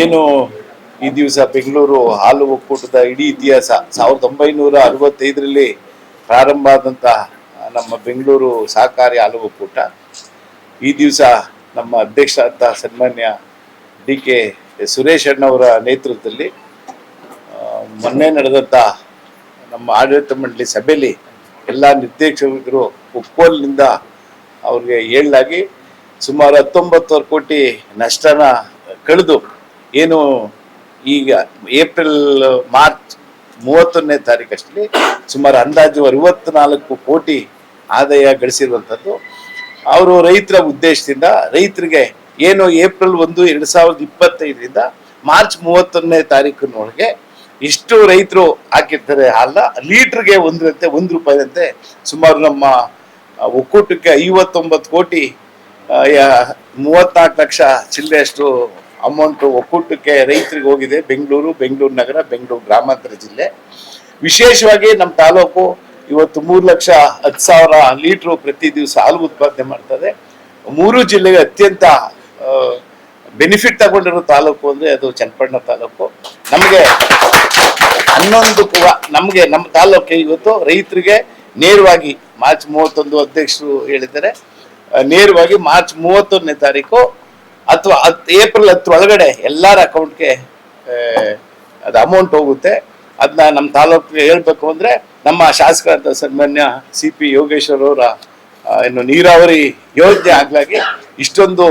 ಏನು ಈ ದಿವಸ ಬೆಂಗಳೂರು ಹಾಲು ಒಕ್ಕೂಟದ ಇಡೀ ಇತಿಹಾಸ 1965ರಲ್ಲಿ ಪ್ರಾರಂಭ ಆದಂತಹ ನಮ್ಮ ಬೆಂಗಳೂರು ಸಹಕಾರಿ ಹಾಲು ಒಕ್ಕೂಟ ಈ ದಿವಸ ನಮ್ಮ ಅಧ್ಯಕ್ಷರಾದ ಸನ್ಮಾನ್ಯ ಡಿ.ಕೆ. ಸುರೇಶ್ ಅಣ್ಣವರ ನೇತೃತ್ವದಲ್ಲಿ ಮೊನ್ನೆ ನಡೆದಂಥ ನಮ್ಮ ಆಡಳಿತ ಮಂಡಳಿ ಸಭೆಯಲ್ಲಿ ಎಲ್ಲ ನಿರ್ದೇಶಕರು ಒಕ್ಕೋಲಿನಿಂದ ಅವ್ರಿಗೆ ಹೇಳಲಾಗಿ ಸುಮಾರು 19 ಕೋಟಿ ನಷ್ಟನ ಕಳೆದು ಏನು ಈಗ ಏಪ್ರಿಲ್ ಮಾರ್ಚ್ 31ನೇ ತಾರೀಕಷ್ಟಲ್ಲಿ ಸುಮಾರು ಅಂದಾಜು 64 ಕೋಟಿ ಆದಾಯ ಗಳಿಸಿರುವಂಥದ್ದು. ಅವರು ರೈತರ ಉದ್ದೇಶದಿಂದ ರೈತರಿಗೆ ಏನು ಏಪ್ರಿಲ್ 1, 2025ರಿಂದ ಮಾರ್ಚ್ 31ನೇ ತಾರೀಕಿನೊಳಗೆ ಇಷ್ಟು ರೈತರು ಹಾಕಿರ್ತಾರೆ ಹಾಲನ್ನ ಲೀಟ್ರಿಗೆ ಒಂದು ರೂಪಾಯಿದಂತೆ ಸುಮಾರು ನಮ್ಮ ಒಕ್ಕೂಟಕ್ಕೆ 59 ಕೋಟಿ 34 ಲಕ್ಷ ಚಿಲ್ಲರೆಯಷ್ಟು ಅಮೌಂಟು ಒಕ್ಕೂಟಕ್ಕೆ ರೈತರಿಗೆ ಹೋಗಿದೆ. ಬೆಂಗಳೂರು ನಗರ, ಬೆಂಗಳೂರು ಗ್ರಾಮಾಂತರ ಜಿಲ್ಲೆ. ವಿಶೇಷವಾಗಿ ನಮ್ಮ ತಾಲೂಕು ಇವತ್ತು 3,10,000 ಲೀಟ್ರು ಪ್ರತಿ ದಿವಸ ಹಾಲು ಉತ್ಪಾದನೆ ಮಾಡ್ತದೆ. 3 ಜಿಲ್ಲೆಗೆ ಅತ್ಯಂತ ಬೆನಿಫಿಟ್ ತಗೊಂಡಿರೋ ತಾಲೂಕು ಅಂದ್ರೆ ಅದು ಚನ್ನಪಟ್ಟಣ ತಾಲೂಕು. ನಮಗೆ 11 ನಮಗೆ ನಮ್ಮ ತಾಲೂಕಿಗೆ ಇವತ್ತು ರೈತರಿಗೆ ನೇರವಾಗಿ ಮಾರ್ಚ್ 31 ಅಧ್ಯಕ್ಷರು ಹೇಳಿದ್ದಾರೆ, ನೇರವಾಗಿ ಮಾರ್ಚ್ 31ನೇ ತಾರೀಕು ಅಥವಾ ಏಪ್ರಿಲ್ 10 ಒಳಗಡೆ ಎಲ್ಲರ ಅಕೌಂಟ್ಗೆ ಅದು ಅಮೌಂಟ್ ಹೋಗುತ್ತೆ. ಅದನ್ನ ನಮ್ಮ ತಾಲೂಕಿಗೆ ಹೇಳ್ಬೇಕು ಅಂದ್ರೆ ನಮ್ಮ ಶಾಸಕರಾದ ಸನ್ಮಾನ್ಯ CP ಯೋಗೇಶ್ವರ್ ಅವರ ಏನು ನೀರಾವರಿ ಯೋಜನೆ ಆಗ್ಲಾಗಿ ಇಷ್ಟೊಂದು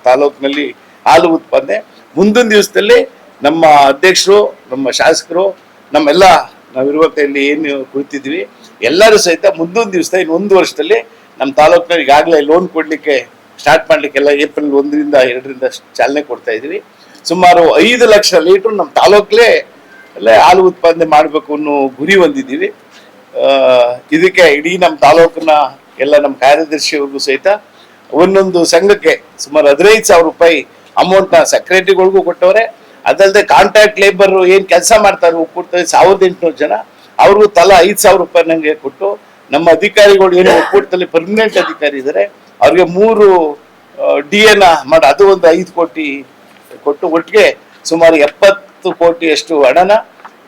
ತಾಲೂಕಿನಲ್ಲಿ ಹಾಲು ಉತ್ಪಾದನೆ ಮುಂದಿನ ದಿವಸದಲ್ಲಿ ನಮ್ಮ ಅಧ್ಯಕ್ಷರು, ನಮ್ಮ ಶಾಸಕರು, ನಮ್ಮೆಲ್ಲ ನಾವಿರುವಂತ ಇಲ್ಲಿ ಏನು ಕುಳಿತಿದ್ವಿ ಎಲ್ಲರೂ ಸಹಿತ ಮುಂದಿನ ದಿವಸ ಇನ್ನು 1 ವರ್ಷದಲ್ಲಿ ನಮ್ಮ ತಾಲೂಕಿನಲ್ಲಿ ಈಗಾಗಲೇ ಲೋನ್ ಕೊಡ್ಲಿಕ್ಕೆ ಸ್ಟಾರ್ಟ್ ಮಾಡ್ಲಿಕ್ಕೆಲ್ಲ ಏಪ್ರಿಲ್ 1ರಿಂದ 2ರಿಂದ ಚಾಲನೆ ಕೊಡ್ತಾ ಇದೀವಿ. ಸುಮಾರು 5 ಲಕ್ಷ ಲೀಟರ್ ನಮ್ಮ ತಾಲೂಕಲ್ಲೇ ಹಾಲು ಉತ್ಪಾದನೆ ಮಾಡಬೇಕು ಅನ್ನೋ ಗುರಿ ಹೊಂದಿದ್ದೀವಿ. ಇದಕ್ಕೆ ಇಡೀ ನಮ್ಮ ತಾಲೂಕಿನ ಎಲ್ಲ ನಮ್ಮ ಕಾರ್ಯದರ್ಶಿಯವ್ರಿಗೂ ಸಹಿತ ಒಂದೊಂದು ಸಂಘಕ್ಕೆ ಸುಮಾರು 15,000 ರೂಪಾಯಿ ಅಮೌಂಟ್ನ ಸೆಕ್ರೆಟರಿಗಳಿಗೂ ಕೊಟ್ಟವ್ರೆ. ಅದಲ್ಲದೆ ಕಾಂಟ್ರಾಕ್ಟ್ ಲೇಬರ್ ಏನ್ ಕೆಲಸ ಮಾಡ್ತಾರೆ ಒಕ್ಕೂಟದಲ್ಲಿ 1,800 ಜನ, ಅವ್ರಿಗೂ ತಲಾ 5,000 ರೂಪಾಯಿ ನಂಗೆ ಕೊಟ್ಟು, ನಮ್ಮ ಅಧಿಕಾರಿಗಳು ಏನು ಒಕ್ಕೂಟದಲ್ಲಿ ಪರ್ಮನೆಂಟ್ ಅಧಿಕಾರಿ ಇದ್ದಾರೆ ಅವ್ರಿಗೆ 3 DA ಮಾಡಿ ಅದು ಒಂದು 5 ಕೋಟಿ ಕೊಟ್ಟು ಒಟ್ಟಿಗೆ ಸುಮಾರು 70 ಕೋಟಿಯಷ್ಟು ಹಣನ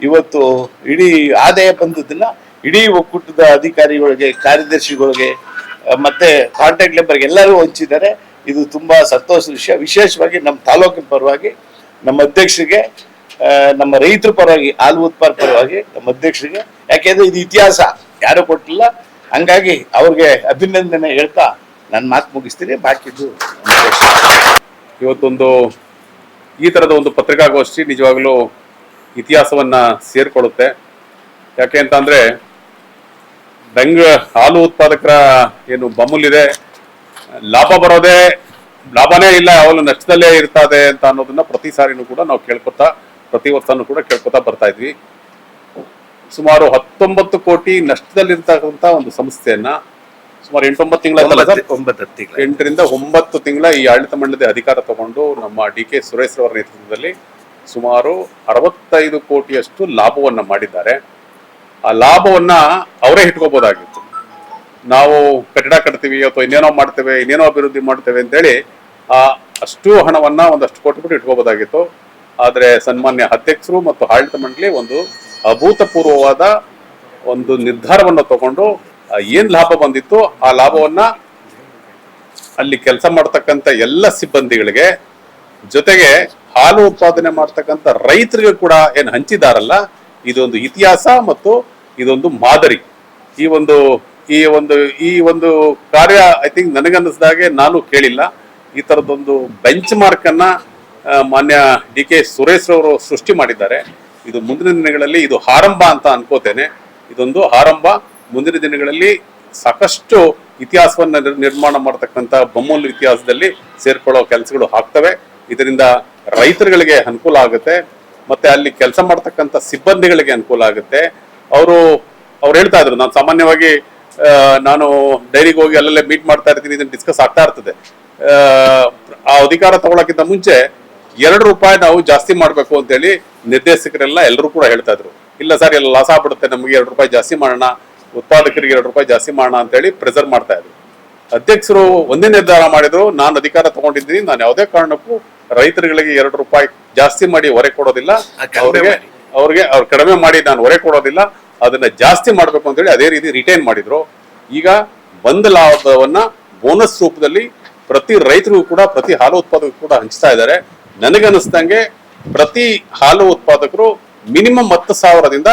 ಇವತ್ತು ಇಡೀ ಆದಾಯ ಬಂದದನ್ನ ಇಡೀ ಒಕ್ಕೂಟದ ಅಧಿಕಾರಿಗಳಿಗೆ, ಕಾರ್ಯದರ್ಶಿಗಳಿಗೆ ಮತ್ತೆ ಕಾಂಟ್ರಾಕ್ಟ್ ಲೇಬರ್ಗೆ ಎಲ್ಲರೂ ಹಂಚಿದ್ದಾರೆ. ಇದು ತುಂಬಾ ಸಂತೋಷದ ವಿಷಯ. ವಿಶೇಷವಾಗಿ ನಮ್ಮ ತಾಲೂಕಿನ ಪರವಾಗಿ ನಮ್ಮ ಅಧ್ಯಕ್ಷರಿಗೆ, ನಮ್ಮ ರೈತರ ಪರವಾಗಿ, ಹಾಲು ಉತ್ಪಾದಕ ಪರವಾಗಿ ನಮ್ಮ ಅಧ್ಯಕ್ಷರಿಗೆ, ಯಾಕೆಂದ್ರೆ ಇದು ಇತಿಹಾಸ ಯಾರು ಕೊಟ್ಟಿಲ್ಲ, ಹಂಗಾಗಿ ಅವ್ರಿಗೆ ಅಭಿನಂದನೆ ಹೇಳ್ತಾ ನನ್ನ ಮಾತು ಮುಗಿಸ್ತೀನಿ. ಬಾಕಿದ್ದು ಇವತ್ತೊಂದು ಈ ಥರದ ಒಂದು ಪತ್ರಿಕಾಗೋಷ್ಠಿ ನಿಜವಾಗ್ಲೂ ಇತಿಹಾಸವನ್ನ ಸೇರ್ಕೊಳ್ಳುತ್ತೆ. ಯಾಕೆ ಅಂತ ಅಂದ್ರೆ ಹಾಲು ಉತ್ಪಾದಕರ ಏನು ಬಮೂಲಿದೆ, ಲಾಭನೇ ಇಲ್ಲ, ಯಾವಾಗಲೂ ನಷ್ಟದಲ್ಲೇ ಇರ್ತದೆ ಅಂತ ಅನ್ನೋದನ್ನ ಪ್ರತಿ ಸಾರಿನೂ ಕೂಡ ನಾವು ಪ್ರತಿ ವರ್ಷನೂ ಕೂಡ ಕೇಳ್ಕೊತಾ ಬರ್ತಾ ಇದ್ವಿ. ಸುಮಾರು 19 ಕೋಟಿ ನಷ್ಟದಲ್ಲಿರ್ತಕ್ಕಂಥ ಒಂದು ಸಂಸ್ಥೆಯನ್ನ ಸುಮಾರು 8-9 ತಿಂಗಳ 8ರಿಂದ 9 ತಿಂಗಳ ಈ ಆಡಳಿತ ಮಂಡಳಿ ಅಧಿಕಾರ ತಗೊಂಡು ನಮ್ಮ ಡಿ.ಕೆ. ಸುರೇಶ್ ಅವರ ನೇತೃತ್ವದಲ್ಲಿ ಸುಮಾರು 65 ಕೋಟಿಯಷ್ಟು ಲಾಭವನ್ನ ಮಾಡಿದ್ದಾರೆ. ಆ ಲಾಭವನ್ನ ಅವರೇ ಇಟ್ಕೋಬಹುದಾಗಿತ್ತು. ನಾವು ಕಟ್ಟಡ ಕಟ್ತೀವಿ ಅಥವಾ ಇನ್ನೇನೋ ಮಾಡ್ತೇವೆ, ಇನ್ನೇನೋ ಅಭಿವೃದ್ಧಿ ಮಾಡ್ತೇವೆ ಅಂತೇಳಿ ಅಷ್ಟು ಹಣವನ್ನ ಒಂದಷ್ಟು ಕೋಟಿ ಬಿಟ್ಟು ಇಟ್ಕೋಬಹುದಾಗಿತ್ತು. ಆದ್ರೆ ಸನ್ಮಾನ್ಯ ಅಧ್ಯಕ್ಷರು ಮತ್ತು ಆಡಳಿತ ಮಂಡಳಿ ಒಂದು ಅಭೂತಪೂರ್ವವಾದ ಒಂದು ನಿರ್ಧಾರವನ್ನು ತಗೊಂಡು ಏನ್ ಲಾಭ ಬಂದಿತ್ತು ಆ ಲಾಭವನ್ನ ಅಲ್ಲಿ ಕೆಲಸ ಮಾಡ್ತಕ್ಕಂಥ ಎಲ್ಲ ಸಿಬ್ಬಂದಿಗಳಿಗೆ, ಜೊತೆಗೆ ಹಾಲು ಉತ್ಪಾದನೆ ಮಾಡ್ತಕ್ಕಂಥ ರೈತರಿಗೆ ಕೂಡ ಏನ್ ಹಂಚಿದಾರಲ್ಲ, ಇದೊಂದು ಇತಿಹಾಸ ಮತ್ತು ಇದೊಂದು ಮಾದರಿ. ಈ ಒಂದು ಕಾರ್ಯ ಐ ಥಿಂಕ್ ನನಗನ್ನಿಸಿದಾಗೆ ನಾನು ಕೇಳಿಲ್ಲ. ಈ ತರದೊಂದು ಬೆಂಚ್ ಮಾರ್ಕ್ ಅನ್ನ ಮಾನ್ಯ ಡಿ.ಕೆ. ಸುರೇಶ್ ಅವರು ಸೃಷ್ಟಿ ಮಾಡಿದ್ದಾರೆ. ಇದು ಮುಂದಿನ ದಿನಗಳಲ್ಲಿ ಇದು ಆರಂಭ ಅಂತ ಅನ್ಕೋತೇನೆ. ಇದೊಂದು ಆರಂಭ. ಮುಂದಿನ ದಿನಗಳಲ್ಲಿ ಸಾಕಷ್ಟು ಇತಿಹಾಸವನ್ನ ನಿರ್ಮಾಣ ಮಾಡತಕ್ಕಂಥ ಬೊಮ್ಮೂಲು ಇತಿಹಾಸದಲ್ಲಿ ಸೇರ್ಕೊಳ್ಳೋ ಕೆಲಸಗಳು ಆಗ್ತವೆ. ಇದರಿಂದ ರೈತರುಗಳಿಗೆ ಅನುಕೂಲ ಆಗುತ್ತೆ, ಮತ್ತೆ ಅಲ್ಲಿ ಕೆಲಸ ಮಾಡ್ತಕ್ಕಂಥ ಸಿಬ್ಬಂದಿಗಳಿಗೆ ಅನುಕೂಲ ಆಗುತ್ತೆ. ಅವ್ರು ಹೇಳ್ತಾ ಇದ್ರು, ನಾನು ಸಾಮಾನ್ಯವಾಗಿ ನಾನು ಡೈರಿಗೆ ಹೋಗಿ ಅಲ್ಲಲ್ಲೇ ಮೀಟ್ ಮಾಡ್ತಾ ಇರ್ತೀನಿ, ಇದನ್ನ ಡಿಸ್ಕಸ್ ಆಗ್ತಾ ಇರ್ತದೆ. ಆ ಅಧಿಕಾರ ತಗೊಳಕ್ಕಿಂತ ಮುಂಚೆ 2 ರೂಪಾಯಿ ನಾವು ಜಾಸ್ತಿ ಮಾಡ್ಬೇಕು ಅಂತೇಳಿ ನಿರ್ದೇಶಕರೆಲ್ಲ ಎಲ್ಲರೂ ಕೂಡ ಹೇಳ್ತಾ ಇದ್ರು. ಇಲ್ಲ ಸರ್, ಎಲ್ಲ ಲಾಸ್ ಆಗ್ಬಿಡುತ್ತೆ, ನಮಗೆ 2 ರೂಪಾಯಿ ಜಾಸ್ತಿ ಮಾಡೋಣ, ಉತ್ಪಾದಕರಿಗೆ 2 ರೂಪಾಯಿ ಜಾಸ್ತಿ ಮಾಡೋಣ ಅಂತೇಳಿ ಪ್ರೆಸರ್ ಮಾಡ್ತಾ ಇದ್ರು. ಅಧ್ಯಕ್ಷರು ಒಂದೇ ನಿರ್ಧಾರ ಮಾಡಿದ್ರು, ನಾನು ಅಧಿಕಾರ ತಗೊಂಡಿದ್ದೀನಿ, ನಾನು ಯಾವುದೇ ಕಾರಣಕ್ಕೂ ರೈತರುಗಳಿಗೆ 2 ರೂಪಾಯಿ ಜಾಸ್ತಿ ಮಾಡಿ ಹೊರೆ ಕೊಡೋದಿಲ್ಲ, ಅವ್ರಿಗೆ ಕಡಿಮೆ ಮಾಡಿ ನಾನು ಹೊರೆ ಕೊಡೋದಿಲ್ಲ, ಅದನ್ನ ಜಾಸ್ತಿ ಮಾಡ್ಬೇಕು ಅಂತ ಹೇಳಿ ಅದೇ ರೀತಿ ರಿಟೈನ್ ಮಾಡಿದ್ರು. ಈಗ ಬಂದ ಲಾಭವನ್ನ ಬೋನಸ್ ರೂಪದಲ್ಲಿ ಪ್ರತಿ ರೈತರಿಗೂ ಕೂಡ, ಪ್ರತಿ ಹಾಲು ಉತ್ಪಾದಕರು ಕೂಡ ಹಂಚ್ತಾ ಇದ್ದಾರೆ. ನನಗನ್ನಿಸ್ದಂಗೆ ಪ್ರತಿ ಹಾಲು ಉತ್ಪಾದಕರು ಮಿನಿಮಮ್ 10,000ದಿಂದ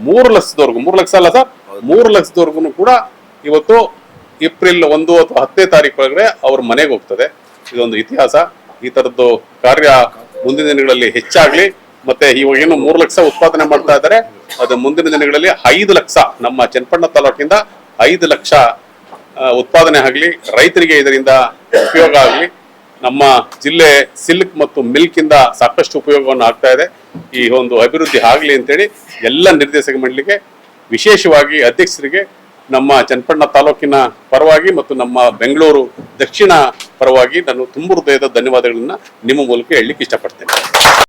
3 ಲಕ್ಷದವರೆಗೂ, 3 ಲಕ್ಷ ಅಲ್ಲ ಸರ್, 3 ಲಕ್ಷದವರೆಗೂ ಕೂಡ ಇವತ್ತು ಏಪ್ರಿಲ್ 1 ಅಥವಾ 10ನೇ ತಾರೀಕು ಒಳಗಡೆ ಅವ್ರ ಮನೆಗೆ ಹೋಗ್ತದೆ. ಇದೊಂದು ಇತಿಹಾಸ. ಈ ತರದ್ದು ಕಾರ್ಯ ಮುಂದಿನ ದಿನಗಳಲ್ಲಿ ಹೆಚ್ಚಾಗ್ಲಿ. ಮತ್ತೆ ಇವಾಗ ಏನು 3 ಲಕ್ಷ ಉತ್ಪಾದನೆ ಮಾಡ್ತಾ ಇದ್ದಾರೆ, ಅದು ಮುಂದಿನ ದಿನಗಳಲ್ಲಿ 5 ಲಕ್ಷ ನಮ್ಮ ಚನ್ನಪಟ್ಟಣ ತಾಲೂಕಿಂದ 5 ಲಕ್ಷ ಉತ್ಪಾದನೆ ಆಗಲಿ, ರೈತರಿಗೆ ಇದರಿಂದ ಉಪಯೋಗ ಆಗಲಿ. ನಮ್ಮ ಜಿಲ್ಲೆ ಸಿಲ್ಕ್ ಮತ್ತು ಮಿಲ್ಕ್ ಇಂದ ಸಾಕಷ್ಟು ಉಪಯೋಗವನ್ನು ಆಗ್ತಾ ಇದೆ. ಈ ಒಂದು ಅಭಿವೃದ್ಧಿ ಆಗಲಿ ಅಂತೇಳಿ ಎಲ್ಲ ನಿರ್ದೇಶಕ ಮಂಡಳಿಗೆ, ವಿಶೇಷವಾಗಿ ಅಧ್ಯಕ್ಷರಿಗೆ ನಮ್ಮ ಚನ್ನಪಟ್ಟಣ ತಾಲೂಕಿನ ಪರವಾಗಿ ಮತ್ತು ನಮ್ಮ ಬೆಂಗಳೂರು ದಕ್ಷಿಣ ಪರವಾಗಿ ನಾನು ತುಂಬ ಹೃದಯದ ಧನ್ಯವಾದಗಳನ್ನ ನಿಮ್ಮ ಮೂಲಕ ಹೇಳಲಿಕ್ಕೆ ಇಷ್ಟಪಡ್ತೇನೆ.